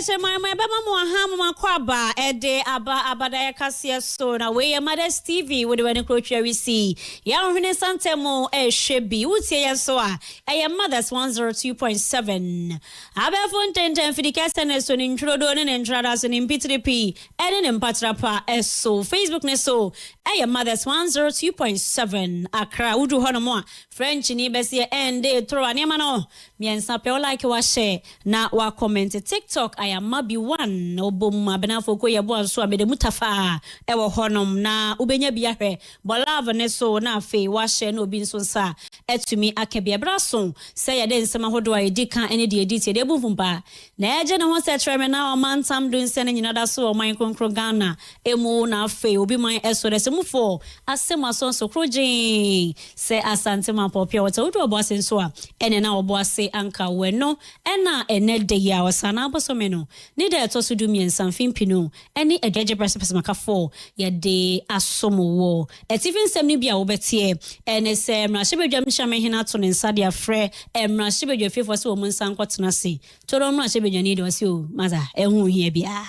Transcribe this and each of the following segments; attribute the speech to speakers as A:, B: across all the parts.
A: say my bema mo kwaba ede Abadae KASE3 na we Mother's TV with when croche we see ya hwene santemo hwebi wutie yeso a Mother's 102.7 abefo ntenten fidi KASE so ni ntrodo ne ntrada so ni mpitiripi ene ne mpatrapa eso Facebook ne so Mother's 102.7 Accra udu hono mo French ni besi ende tro anema no miensa pe like wa share na wa comment TikTok Mabi 1 obom abenafo ko yebo anso abede mutafa ewo honom na ubenya biahwe bolave ne so na afi wa share no obi nso nsa etumi akebia braso se ye de nsema hodo a edika ene de edit de bumfumpa na eje ne ho se treme na o mantam do nse ne nyina da so o man konkro Ghana emu na afi obi man eso de semufo asema so so kroje se asante man popia wata odo obo asenso a ene na obo ase anka weno ena ene de ya wasana abosome no ni de to so du miensan fimpino ene edeje press makafo ye de asomo wo etifin sem ni bia wo betie ene se mra shebedwam hyame hina to ne nsa de afre mra shebedwa fefo se wo munsan kwotena se toro mra shebedwa ni de wase o maza ehu hia bia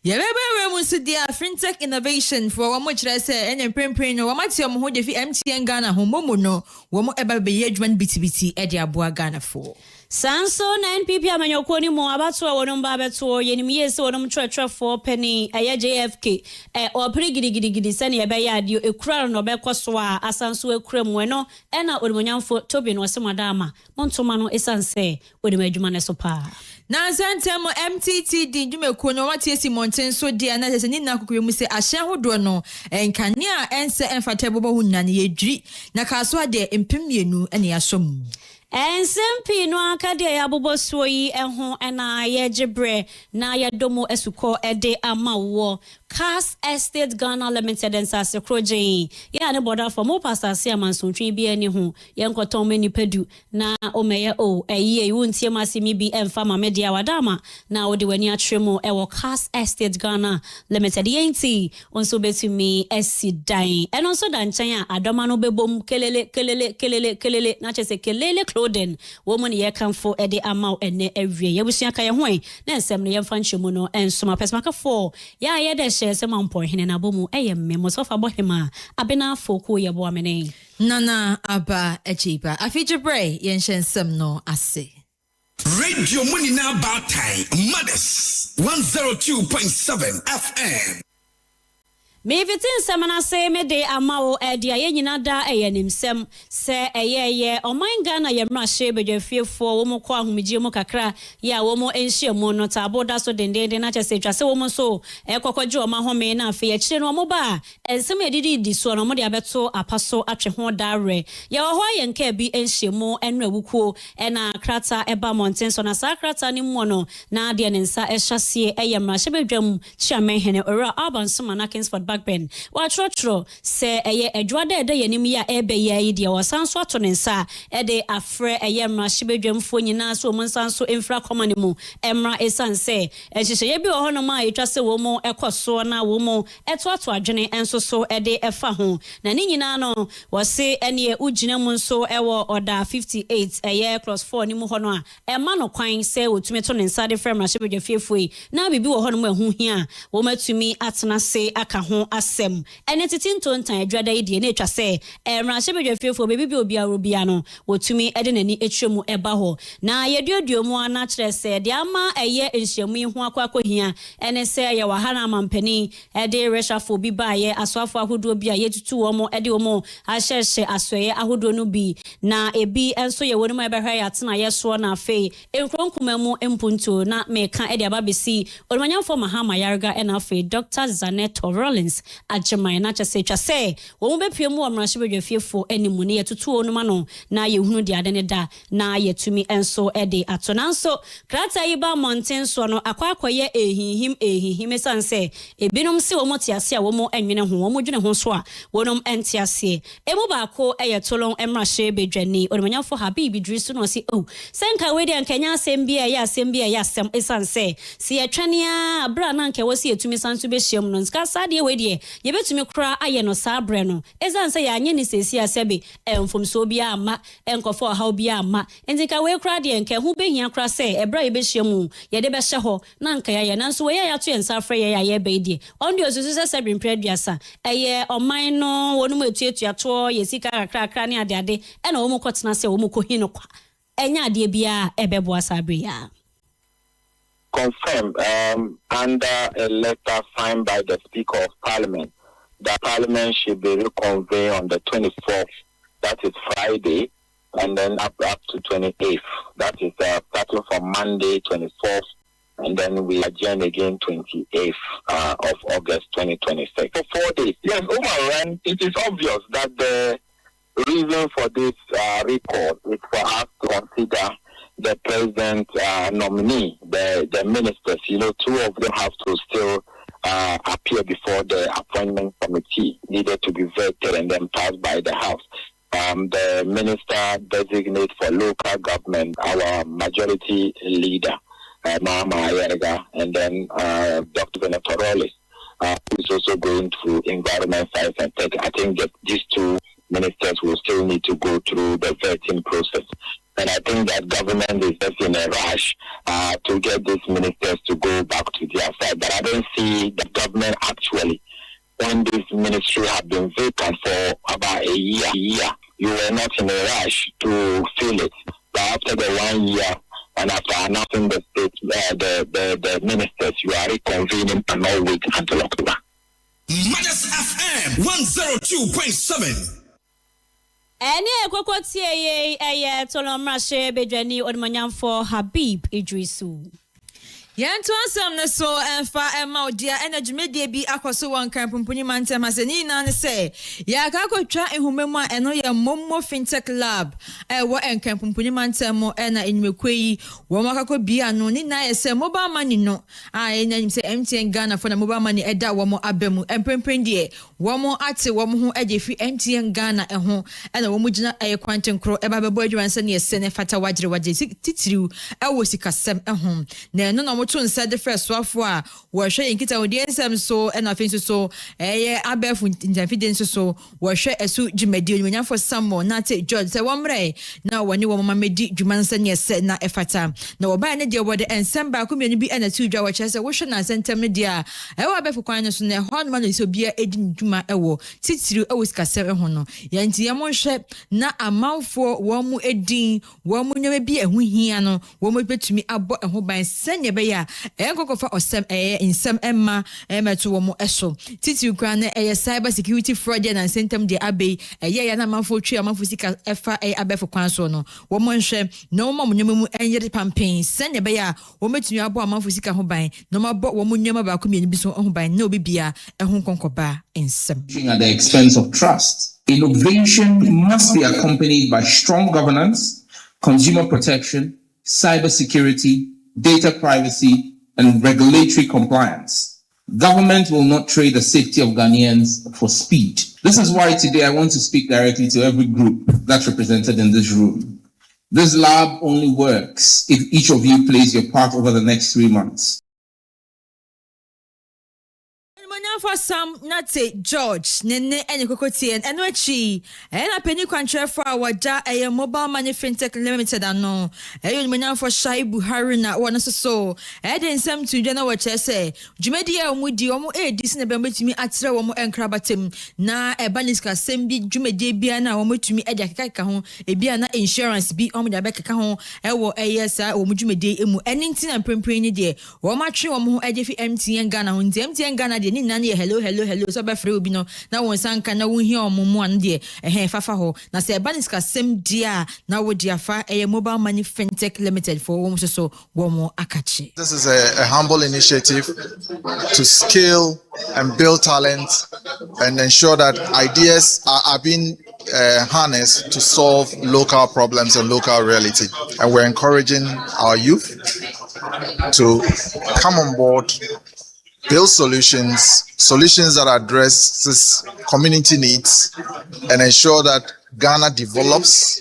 B: Yebebe musudia fintech innovation for one much I say and prempren no wamati om ho de fi MTN Ghana ho momo no wo mo eba be yedwan bitibiti e de aboa Ghana for
A: Sanso na NPP amanyoko ni mo abato wonom ba beto yenim yesi wonom twetwe for penny JFK o prigidi sane ye be ya dio ekura no be koso a asanso ekura mu no e na odimonyamfo tobi no se madama montoma no esanse odim adwuma ne so pa
B: na santemo MTT di dwumekuo no wati esi monten so dia na sese ni nakokwe mu se ahye hodo no enkania ense emfata bobo hunna ne yedri na kaso ade empemienu ene yasom
A: Ensempi no akade ya bobosuo yi eho ena ye gibre na ya domo esuko ede amawo KASE3 Ghana Limited and Sase Kroje ya ne border for mo pastor se amansontwe bi ani ho ye nkoton mani pedu na omeye o eyi wuntie masimi bi emfa ma media wadama na odi wani atremo ewo KASE3 Ghana Limited yenti onso betumi esidan eno so dan chan a adoma no bebom kelele na chese kelele clothing woman ye kanfo ede amaw ene awie ye busua ka ye ho na ensem no ye mfa nchemu no ensoma pesmaka 4 ya ye de se mampo hene na bomu mmemo so fa bohema abena foku ye bo amene
B: nana aba echiba afijibre yen shensem no ase
C: Radio Munina Abadae Mothers 102.7 FM
A: Me vitin semana se me de amawo edi aye nyina da eyanimsem se eye oman Ghana ye mra shebedwe fiefo wo mo kwa ahumije mo kakra ya wo mo enhie mo no taboda so dendende na chese twase wo mo so ekokwaje o ma home na afi ye kire no mo ba ensem edidi di so no mo de abeto apaso atwe ho dare ye wo ho ye nka bi enhie mo enra wukuo na krata eba mountain so na sakrata ni mo no na de ne nsa ehyasie eye mra shebedwam chiame hene ora abansoma na Kingsford Backben wa trotro se eye adwada ede yanim ya ebe ya yi de wasanso ato ne nsa ede afre eye mra shibedwamfo nyina so mo nsanso emfra komane mu emra esanse ehihye bi wo hono ma etwase wo mo ekoso na wo mo eto adwene enso so ede efa ho na ni nyina no wo se ene ugina mu nso ewo order 58 eye clause 4 ni mu hono a ema no kwan se wotumi to ne nsa de frɛ mra shibedwafiefoe na bibi wo hono mu ehu hia wo matumi atena se aka ho asem ene titinto ntan adwada idie na etwase emra shebedwafiefo bebi obia no wotumi ede nani etwemu eba ho na yeduoduo mu ana kire se de ama eye enhyiamu ho akwakohia ene se ye wahana amampani ede reshafo bi ba ye asoafo ahodo bi a yetutu wo mo ede wo mo ahyehye asoye ahodo no bi na ebi enso ye wonu ma behwa ya tena ye so na afi enkronkuma mu empunto na meka ede ababesi odumanyamfo mahama yarga ena afi Dr. Zanet Rollins ajemai na chese twase wo mo bepie mu amra shebedwafiefo animu ne yetutu onuma no na yehunu de ade ne da na yetumi enso ede atonanso krata yiba mountain so no akwakoye ehihim sanse ebinom se wo mo tiase a wo mo enwene ho wo mo dwene ho so a wonom entiase emu baako eyetolon emra shebedwani odumanyafo habibi drisu no si senka we de ankanya asembia ya asem esanse si yetwane a bra na anka wo si yetumi sanso be hyiam no nska sade we de yebetumi kra aye no saa bre no ezan say anye ni sesi asebe emfomso bia ama enkofo ha bia ama entika we kra de enka hu behia kra say ebra yebehia mu ye de be hye ho na nka ya nanso we ya to ensa frɛ ye ya ye be die on de osusu se sebrin preduasa eye oman no wonu mu etuatua to ye sika kakra ne ade e na wo mu kotena se wo mu kohi no kwa enya ade bia ebebo asabre ya
D: confirmed under a letter signed by the Speaker of Parliament that Parliament should be reconvened on the 24th, that is Friday, and then up to 28th, that is starting from Monday 24th, and then we adjourn again 28th of August 2026. For 4 days. Yes, overrun. It is obvious that the reason for this recall is for us to consider the president nominee, the ministers. You know, 2 of them have to still appear before the appointment committee, needed to be vetted and then passed by the House. The minister designate for local government, our majority leader, Mama Ayerga, and then Dr. Venetorollis, who is also going through environment science and tech. I think that these 2 ministers will still need to go through the vetting process. And I think that government is just in a rush to get these ministers to go back to their side. But I don't see the government actually, when this ministry have been vacant for about a year, you were not in a rush to fill it. But after the 1 year, and after announcing the state, the ministers, you are reconvening and not wait until October.
C: Mothers FM 102.7.
A: Ene ekwokwoti eye tolomra she bedwani odmanyamfo Habib Idrisu.
B: Yanto asam na so enfa ema odia enadwumedie bi akoso won kan pumpuni mantem aseni na ne se ya ka kotwa ehumemu a eno ye mommo fintech lab wo enkan pumpuni mantem mo ena enwekweyi wo makako bi anu ni na ye se mobile money no enyanyim se MTN Ghana for na mobile money eda wo mo abemu empempen die wo mo ate wo mo ho ejefi MTN Ghana eho ena wo mo gina kwanten kro eba bebo adwan se ne ye se ne fata wagire titiriu ewo sikasem eho na eno no to said the first wafwa wa hwe nkita odi ensem so na afenso so abefu interfidence so wa hwe esu djumadi onwanya for samo na te George se womre na woni wo mama medi djumansa ne se na efata na oba ne de wode ensem ba komienu bi na tu dwa wa chese wo hwe na sentem ne dia wa abefu kwan ne so ne hon ma no so bia edi djuma ewo titiru ewo sikase ho no ya nti ye mo hwe na amanfo wo mu edin wo mu nyame bi ehu hia no wo mu betumi abo eho ban senye be ya enkokofa osem insem emma emeto wo mo eso titi kra na cyber security fraud and sentem de abey ya na manfo twa manfo sika efa abefo kwan so no wo mo nhwe na wo mo nyemu enyere campaign senya be ya wo metumi abo manfo sika ho ban no mabo wo mo nyema ba ko bi so ho ban na obi bia ehun konkoba insem
E: at the expense of trust. Innovation must be accompanied by strong governance, consumer protection, cybersecurity, data privacy, and regulatory compliance. Government will not trade the safety of Ghanaians for speed. This is why today I want to speak directly to every group that's represented in this room. This lab only works if each of you plays your part over the next 3 months.
B: For some nate George nene ene kokoti eno achi na penny kwantre for awada mobile money fintech limited ano nyunya for Shai Buhari na wona so den nsem tudwa na wache se dwumadi a omudi omo edi sine be metumi atere wo mo enkrabatem na baniska sembi dwumadi bia na wo metumi edi akeka ho bia na insurance bi omo da bekeka ho ewo sa wo dwumadi emu eninti na prempren ni de wo matwe wo mo ejefi MTN Ghana ho MTN Ghana de ni na hello so be free obi no na won sanka na won hia omomo an de fafa ho na se baniska sem dia na wo dia fa mobile money fintech limited for wo so wo mo akachi.
F: This is a humble initiative to scale and build talent and ensure that ideas are being harnessed to solve local problems and local reality, and we're encouraging our youth to come on board, build solutions that address this community needs and ensure that Ghana develops,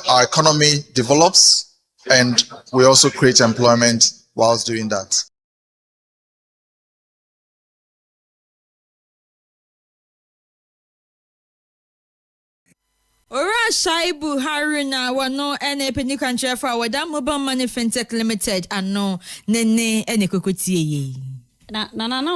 F: our economy develops, and we also create employment whilst doing that.
B: Ora Shaibu Haruna wano ene peni country for wada mobile money fintech limited ano nene ene kokotie ye.
A: Na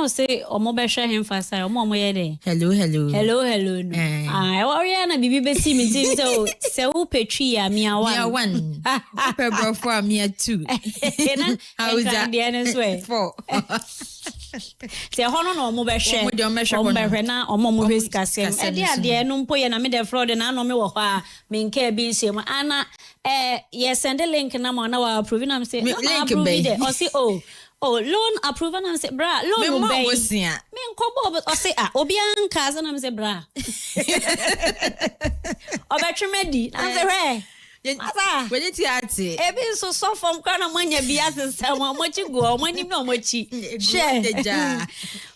A: say omo be hwe him fast omo ye de.
B: Hello.
A: No. Ori na bibi be see me tin so se wo petwi ya mia
B: one. Per bro for mia two.
A: How is that?
B: Four.
A: Se hono no omo be hwe na omo mo hwe skasem e de no mpo ye na me de fraud na no me wo ho a me nka bi nsem ana ye send a link na mo na wa approve na me say link be o say loan approval na me say bra loan be me nkobo o say obi anka za na me say bra obetwemedi na say hwe
B: when it ati
A: ebi so from kana manya bi asesa mo mochi go mo nim na mochi share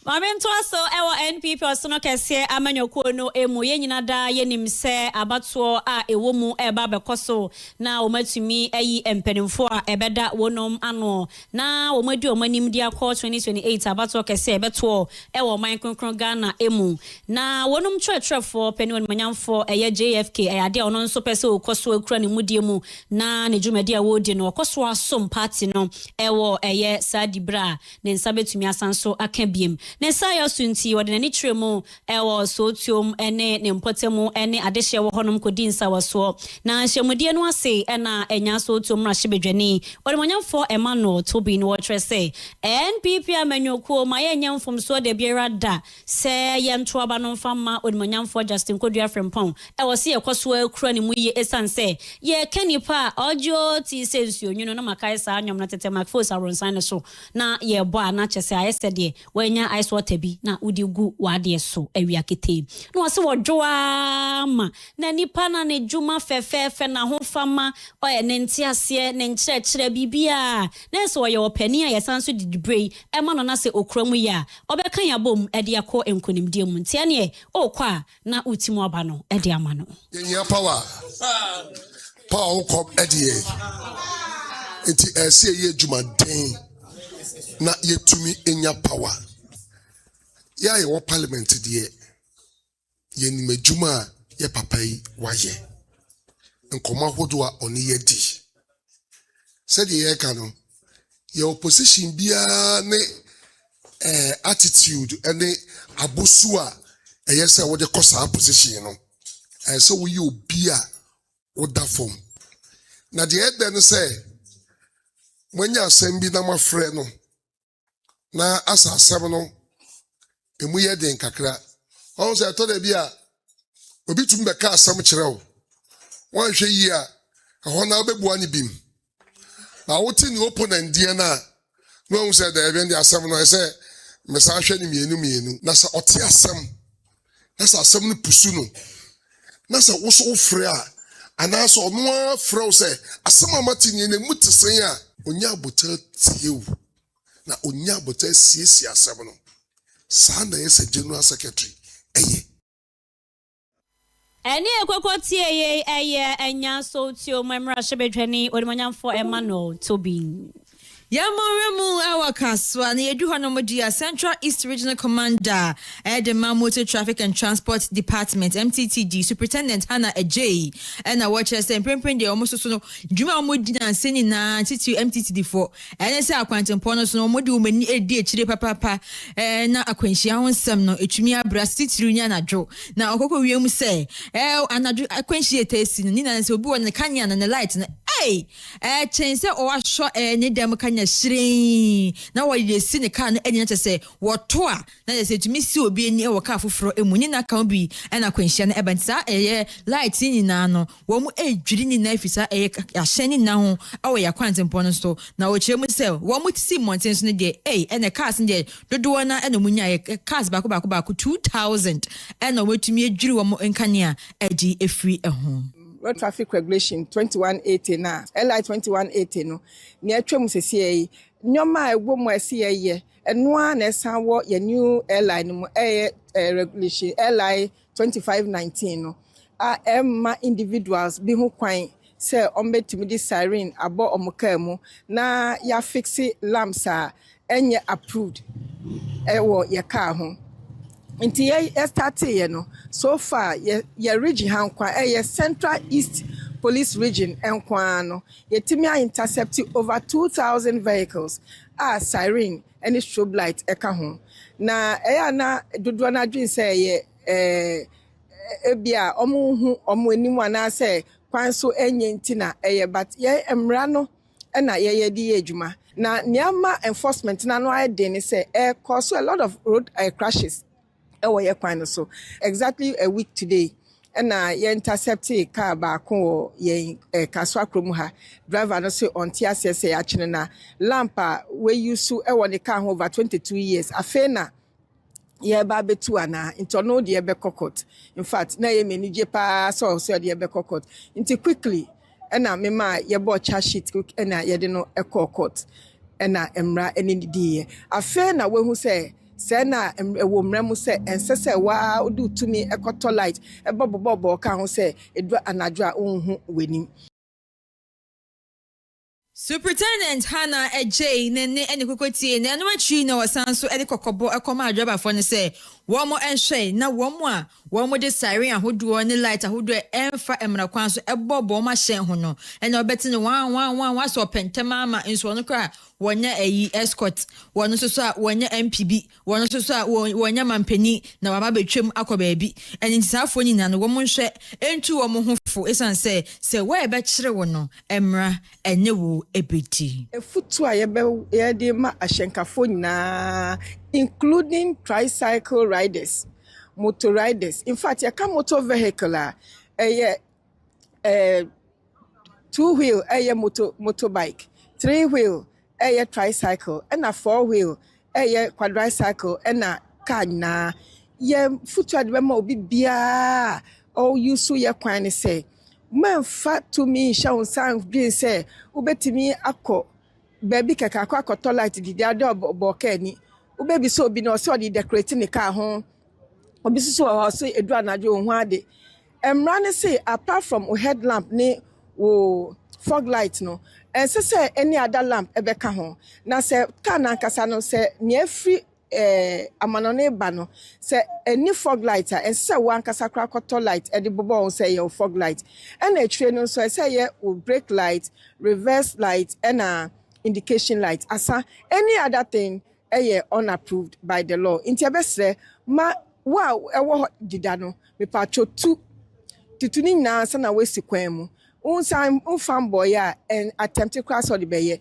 A: Mamento so ewo NPP osono kese amanyoko no emu yenyina da yenim se abatoɔ a ewo mu eba bekoso na omatumi ayi empenimfo a ebeda wonom ano na omadi omanim dia call 2028 abatoɔ kese ebeto ewo man kronkron Ghana emu na wonom twetwefo peniwon manyamfo eye JFK ade ono nso pese okoso akura ne mudie mu na ne dwumadi a wodi no okoso asom party no ewo eye sadibra ne nsabetumi asanso akabiem Nesa yosunti wode ni tremu ewo sotium ene ne mpotemu ene adehye wo honom kodi nsa waso na hyemudie no ase ena enya sotium na hyebedwani wode monyamfo Emmanuel Tobi no wotrese NPP amanyoko ma ye nyamfom so de biara da se ye nto aba no mfama wode monyamfo Justin Kodua Frempon ewo se yekoso akura ne mu ye esanse ye kanipa ojo ti sensuo nyuno na makai sa anyom na tete makfos aronsan so na ye bo ana chese ayesede wanya water bi na udi gu wade so awia kete no wase wodwoa ma na nipa na ne dwuma fefefe na ho fama oye ne ntiase ne nkyerɛkyerɛ bibia na so oye opani a yesanso didibrei ema no na se okuramu ya obeka ya bom ede akɔ enkonimdie mu ntia ne okwa na utimu aba no ede ama no
G: yenya power kom ede enti ese ye dwuma den na yetumi enya power ya ye wo parliament de ye ni madwuma ye papa yi waye nkoma hodo a oni ye di said ye ka no ye opposition bia ne attitude and abosu a eye se wo de kosa position no so we obi a wo da form na de ede no say mwanya asem bi na mafre no na asa asem no emu ye den kakra on say to da bia obi tum be ka asem kire wo wan hwe yi a ho na obebu ani bim na wote ni opponent die na no on say da even the asem no say me sa hwe ni mienu na sa ote asem na sa asem no pusu no na sa wo so frɛ a ana so no frɛ say asem amati ni na mutisen a onya abota tiewu na onya abota siesie asem no Sanda yes general secretary eye
A: eni ekwekwoti eye enya so ti o memra hyebedwani odimanyamfo Emmanuel Tobi
B: Yamoremu awa kaswa na yedu honomodia Central East Regional Commander Edema Motor Traffic and Transport Department MTTD Superintendent Hannah Ejay and a watcher say prempren de almost so no dwuma omodina seni na titu MTTD for ene say akwanten pono so no omodi umani edi echire papa na akwanhia ho nsem no etwumi abra titiru nya nadwo na okoko wiem say anadwo akwanhia tesi ni na say obi won kanya na light na chense o asho ni dem kanya shire na wo ye si ne car na enya tese wo to a na tese tumi si obi eni e wo car foforo emu ni na kan bi na kwanhia na ebanta light ni na no wo mu edwiri ni na afisa ahye ni na ho awo ya kwantempo no so na wo chemu se wo mu si mountain so ne de ene cars ne de dodo na ene mu nya cars bako 2000 ene wo tumi edwiri wo mu nkania edi efri eho
H: Road Traffic Regulation 2180 na LI 2180 no ne atwam sesiei nyoma egwo mu asieye enoa na esanwo ye new airline mu regulation LI 2519 no emma individuals bi ho kwan se ombetumi di siren abo omuka mu na ya fixe lamps a enye approved ewo ye car ho Nti ye started no so far ye region hankwa Central East Police Region enkwa no yetimi intercept over 2,000 vehicles siren and strobe light eka ho na na dodo na dwen say ebia omo enimu ana say kwan so enye ntina but ye emra no na ye di adwuma na niama enforcement na no ayde say cause a lot of road crashes so exactly a week today and you intercepted car back on ye kaswa krom ha driver no say on TSS actually na lampa we use to the car over 22 years afena ye ba betu ana into no de be kokot in fact na ye menije pa so de be kokot into quickly and me ma ye bo charge sheet and ye de no court and emra any die afena we who say na ewo mremu se ensese wa odu tumi ekoto light ebobobo ka ho se edu anadwo a onhu wenim.
B: Superintendent Hannah Ejay nene ene kokotie ne anu atwi na wasanso ede kokobo ekoma adwaba fo ne se wo mo enhwe na wo mo de siren ahodo ne light ahodo emfa emra kwan so ebobo ma hyen ho no ene obeti ne wan so pentema ama nso no kra wonya eyi escort wono so a wonya MPB wono so a wonya mampani na waba betwem akoba bi ene ntisafo nyina no wo mo nhwe entu wo mo hofo esan se we be kire wo no emra enye wo ebeti
H: Efutu a ye de ma ahyenkafo nyina including tricycle riders, motor riders. In fact, you can motor vehicle two-wheel motorbike, three-wheel tricycle, and a four-wheel quadricycle, and a car na ye futu adwema obi bia all you so ye kwan say man fat to me shall sound green say ubetimi akọ baby kaka akọ toilet di ade oboka ni ubebi so bi no so di decorate ne car ho obi so so edu anajo ho ade emra ne say apart from headlamp ne wo fog light no and say any other lamp ebeka ho na say car na nkasa no say ne free amanone ba no say any fog light and say one kasa krakọtọ light e de bobo say your fog light and a train no so say ye brake light reverse light and indication light asa any other thing unapproved by the law inti ebesre ma wow ewo dida no me pacho tutuni na sa na wesi kwan mu unsan fanboy and attempt cross or the beye.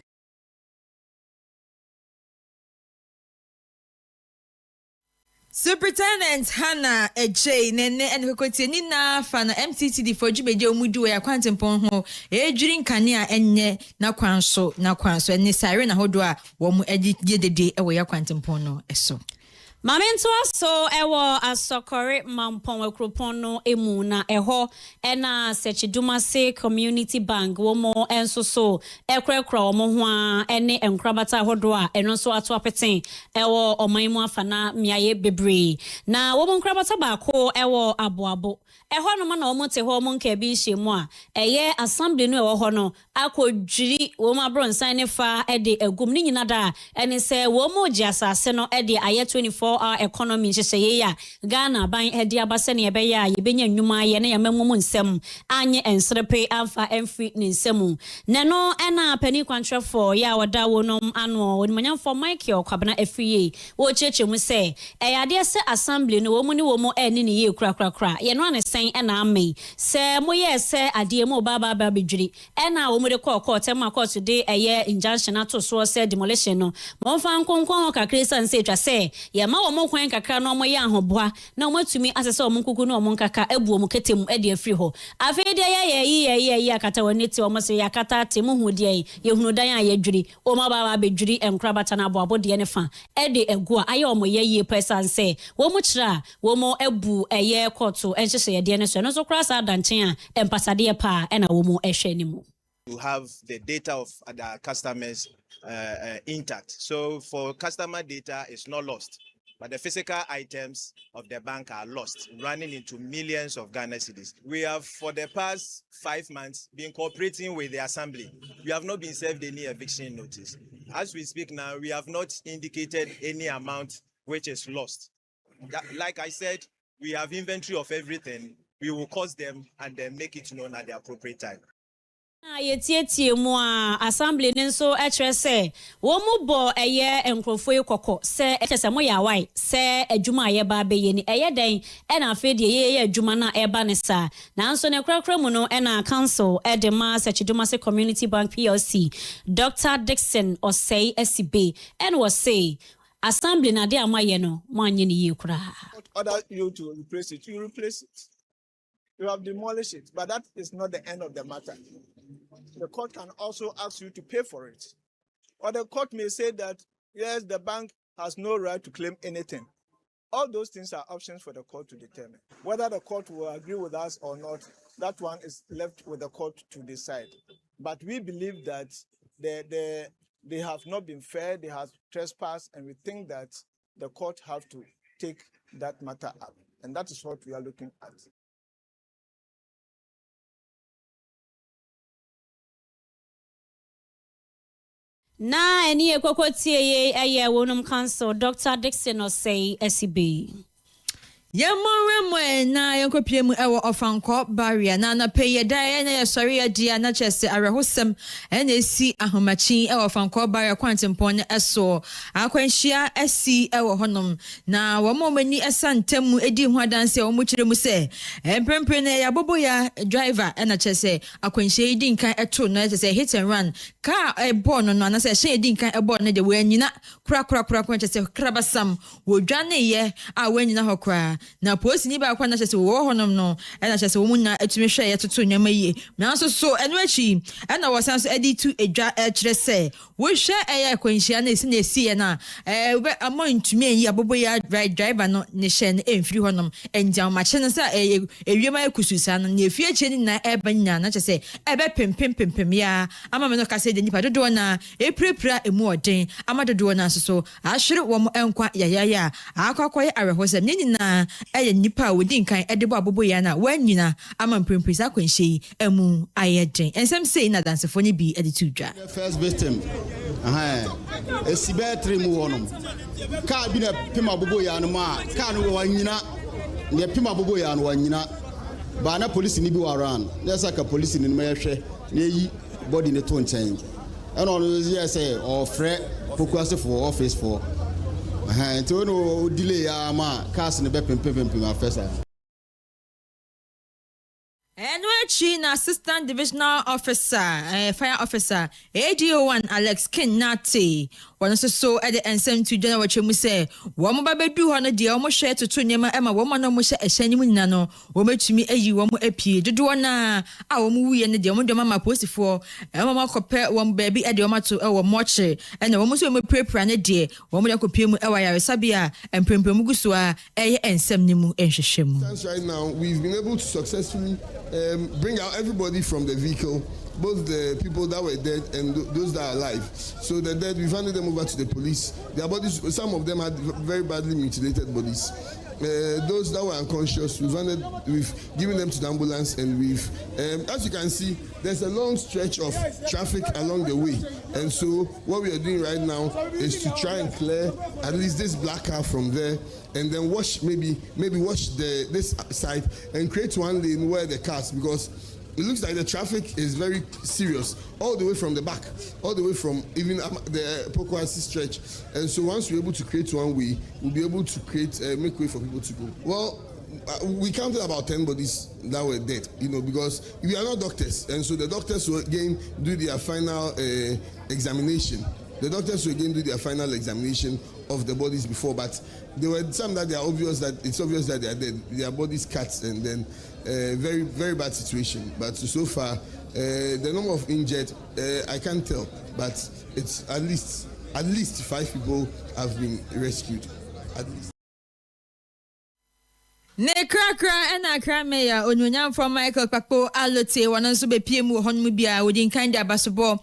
B: Superintendent Hannah Ejay nene ene kokotie ni na fa na MTTD for djubeje omudu ya kwantempon ho ejuri nkane enye na kwanso ene siren ahodo a wo mu edede ewo ya kwantempon no eso.
A: Mamento so ewo asokore mampon wekropon no emu na eho ena Sechidumase Community Bank wo mo enso so ekrekra wo mo ho a ene enkrabata hodo a eno so ato apeten ewo omanmu afana miaye bebre na wo mo nkrabata baako ewo aboabo eho no na wo mo te ho mo nka bi nhemu a eye assembly no ewo ho no akodwiri wo mo abronsan ne fa ede egum ni nyina da ene se wo mo gi asase no ede aye 24 our economy hye ya Ghana ban hedi abase ne ebe ya yebenya nnwuma ye na yamammu nsem anye ensrepe amfa emfri ne nsemu ne no ena pani kwantrefo ya wada wonom ano onimanyamfo Michael Kwabena afie wo cheche mu se eyade se assembly no wo mu ni wo mu eni ne ye kura ye no anesen ena amei se moye se ade mu baba bedwiri ena wo mu de court ma court de eye injunction ato so se demolition no mo fa nkonkon kakre san se twa se ye ma wo kwan kakra no mo ye ahoboa na mo atumi asese o nkuku no mo nkaka ebu o ketem e de afri ho afei de ye akata wani ti o mo se yakata temu hu de ye hunu dan a ye dwiri o ma baba bedwiri enkrabata na aboabo de ne fa e de egu a aye o mo ye person se wo mo kira wo mo ebu eye koto enhyehyɛ ye de ne so no so kra sa danchen a empasade pa e na wo mo ehwe ni mu.
I: To have the data of the customers intact. So for customer data, it's not lost. But the physical items of the bank are lost, running into millions of Ghana cedis. We have, for the past 5 months, been cooperating with the assembly. We have not been served any eviction notice. As we speak now, we have not indicated any amount which is lost. like I said, we have inventory of everything. We will cost them and then make it known at the appropriate time.
A: Yetietie mu a assembly ne nso ekire se wo mu bo eye enkrofo ekoko se ekese mo ya wai se adwuma aye ba be ye ni eye den e na afi de ye adwuma na e ba ne sa na nso ne krakra mu no e na council e de ma Sechiduma se Community Bank PLC Dr. Dixon Osei SB and was say assembly na de amaye no mo anye ni ye kura.
J: Order you to replace it, you replace it. You have demolished it, but that is not the end of the matter. The court can also ask you to pay for it. Or the court may say that, yes, the bank has no right to claim anything. All those things are options for the court to determine. Whether the court will agree with us or not, that one is left with the court to decide. But we believe that they have not been fair, they have trespassed, and we think that the court have to take that matter up. And that is what we are looking at.
A: Na eni ekwokotie ye eye wonum council Dr. Dixon Osei SB.
B: Yamoremo na yankopie mu ewo ofanko barrier na na peye da na ye sori adia na chese arehosem na esi ahomachi ewo ofanko barrier kwantempon na eso akwanhia esi ewo honom na womomani esantem edi ho adanse wo kire mu se emprempre na ya bobo ya driver na chese akwanhia edi nkan eto na chese hit and run car ebo no na se hye edi nkan ebo na de wanyina kura chese krabasam wo dwane ye a wanyina hokra na posi ni ba kwa na chese wo honom no na chese wo munya atumi hwe ye toto nyama yi na so eno achi na wo san so edi tu edwa kire se wo hwe eye kwanhia na esi ye na amon ntumi yi abobo ya driver no ne hye na emfiri honom enjam ma che no sa ewiema ekususa no ne efie che ni na ebanya na chese ebe pempem ya ama me no ka se de nipa dodo na eprepra emu oden ama dodo na so ahwere wo mo enkwa yayaya akwakoye arehosem ni na eye nipa wodi nkan edebo abobo ya na wanyina ama mprempisa kwanhyi emu ayeden ensem sei na dansefo ni bi editudwa
K: first victim esibe mu wonom ka bi na pema abobo ya no ma ka no wanyina ne pema abobo ya no wanyina ba na police ni bi waran na saka police ni ma yehwe na yi body ne to nchen and on you say or fre focus for office for to no delay ma cast ne be pempem afesa
B: Enwechi na Assistant Divisional Officer, Fire Officer, ADO1 Alex Kinati. One so at the ensem to General Chemuse. One babedu on a dear, almost share to Tunema Emma, woman no musha a shiny nano, woman to me a you one appear. The duana, our movie and the Diamondama posted for Emma compare one baby at the Omato our moche, and the woman who may pray prana dear, woman could pay Awaya Sabia and Primpemugusua, a ensem nimu and Shemu.
G: Right now, we've been able to successfully bring out everybody from the vehicle, both the people that were dead and those that are alive. So the dead, we've handed them over to the police. Their bodies, some of them had very badly mutilated bodies. Those that were unconscious, we've given them to the ambulance, and we've, as you can see, there's a long stretch of traffic along the way. And so what we are doing right now is to try and clear at least this black car from there, and then maybe wash this side and create one lane where the cars, because it looks like the traffic is very serious all the way from the back, all the way from even the Pokwasi stretch. And so once we're able to create one way, we'll be able to make way for people to go. Well, we counted about 10 bodies that were dead, because we are not doctors, and so the doctors will again do their final examination. The doctors will again do their final examination of the bodies before, but there were some that it's obvious that they are dead. Their bodies cut, and then very, very bad situation. But so far, the number of injured, I can't tell, but it's at least 5 people have been rescued. At least.
B: Ne krakra ena krame ya onyonyam from Michael Pakpo alote wananso be PM honmu bia wodin kind abasobo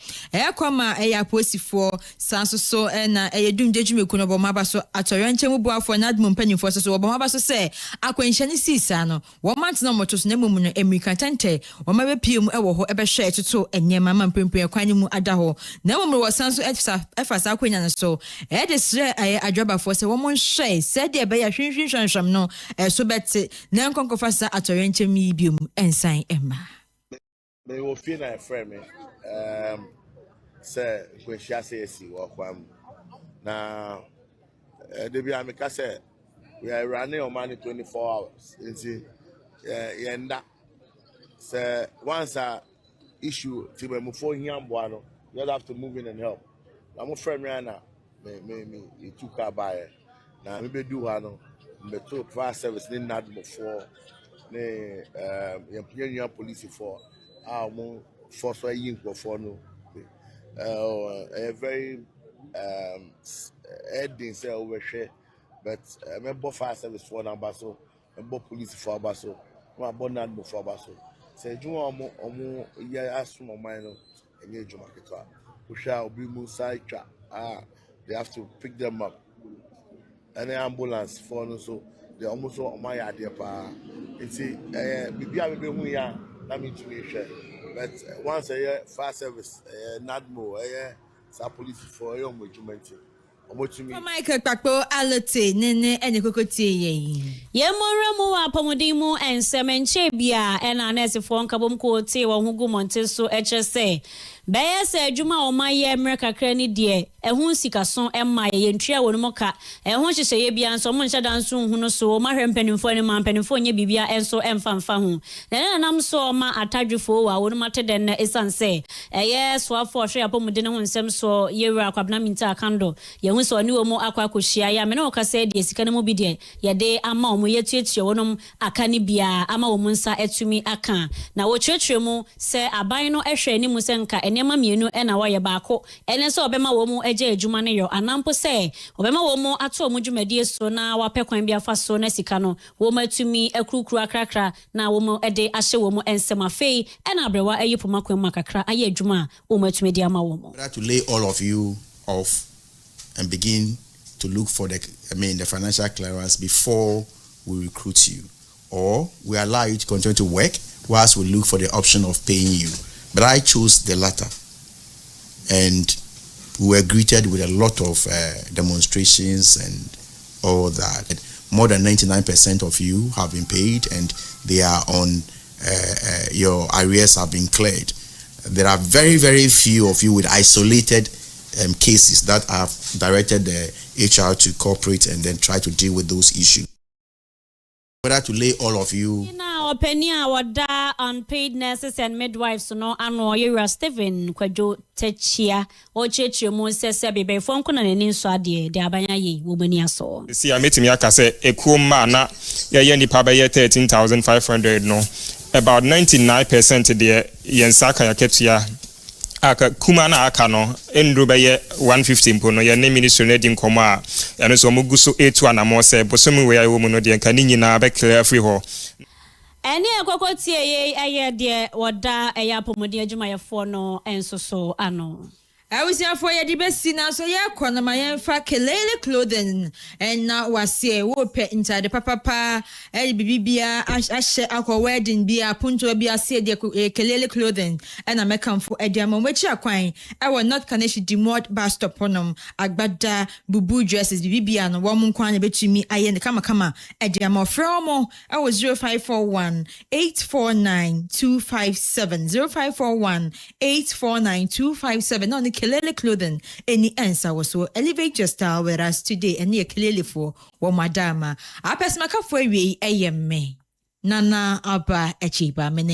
B: kwama aposifo sanso ena dumdwedwumeku no boma baso atorenchemu buafo na admu mpanimfo so boma baso se akwanhyane sisa no wo mantena motoso na mumu no American tente wo ma be PM wo ho ebe hwe etoto enyema mampempem kwani mu ada ho na mumu wo sanso efasa akwanya no so desre adwabafo se wo mon hwe se de be ya hwinhwinhwanhwam no so na nkonkofasa atorenchemu ibium ensan emma
L: me wo feel na friend me say kwehia say esi wo kwam na de bia me ka say we are running on money 24 hours nti yenda say once a issue ti me mo for hiamboa no you have to move in and help na mo friend me na me took car by na me be do ha no me to fire service ni nad before ne yempanya police for mo force wa yin for no a very heading say over share but me bo fire service for number so me bo police for abaso mo bo nad before abaso say juma omo ya asumo man no enye juma ketwa usha obi mu side tra they have to pick them up. Any ambulance for no so they almost on my idea pa it's bibia be hu ya na me to me share but once a year fire service nadmo sa police for your movement
B: Michael Pakpo alote nene ene kokotie
A: ye monramu wa pomodimu ensemenche bia ena nesifo nkabom ko tie wo hugu monte so se beye se adwuma o maye America kra ni de ehun sikason emma ye ntria wonu moka ehun hyehye bia nso mo nhyada nso hu no so ma hwempanimfo ne mampanimfo nye bibia enso emfamfa hu na nam so ma atadwefo wa wonu mate den na esanse eye so afo hwe apomode ne hu nsem so yewura akwabna minta akando ye hu so ni wo mo akwa kohyia ya me na wo ka se de sika ne mo bi de ye de ama o mo yetuetue wonum aka ne bia ama wo mo nsa etumi aka na wo kyerɛkyerɛ mu se aban no ehwɛ ni mu se nka enema mienu ena wa ye baako ene so obema wo mu eje adwuma ne yo anampo se obema wo mu ato mu dwumadie so na wapɛ kwan bia fa so na sika no wo matumi akrukru akrakra na wo mu ede ahye wo mu ensem afei ena abrewa ayipoma kwan makakra aye adwuma wo matumi di ama wo mu.
C: To lay all of you off and begin to look for the financial clearance before we recruit you, or we allow you to continue to work whilst we look for the option of paying you. But I chose the latter, and we were greeted with a lot of demonstrations and all that. More than 99% of you have been paid, and they are on your arrears have been cleared. There are very, very few of you with isolated cases that have directed the HR to cooperate and then try to deal with those issues. Whether to lay all of you.
A: Now, Penia, wada unpaid nurses and midwives, no, ano yura Stephen Kwajo Techia or Chechi Moses Bebe Fonkuna and Inswadi, the Abadae woman so.
M: See, I met him Yakase, a cool man, Yendi Pabaya 13,500, no, about 99% there, Yensaka Yaketia. Aka kumana aka no endro beye 150 mpo no ye ne ministry na di nkoma ya no so muguso 8 na mo se bosomi we ya wo mu no de nka ni nyina be clear free ho
A: ene akokotie ye aye de woda eya pomodi adwumayefo no enso so ano
B: Awusiafo ye di besi na so ye kwana ma ye fa kelele clothing and na wase wo pe inside papa bibibia ahye akọ wedding bia punto bia se de kelele clothing and na mekamfo ediamo wechi akwan e wo not connection di mod bus stop honom agbada bubu dresses bibibia no wo mu kwan betumi aye ne kama ediamo fromo e wo 0541 849 257 0541 849 257 no Kelele clothing any answer was so elevate your style with us today and near Kelele for one madama. I pass my cup for me, Nana Abba Echiba.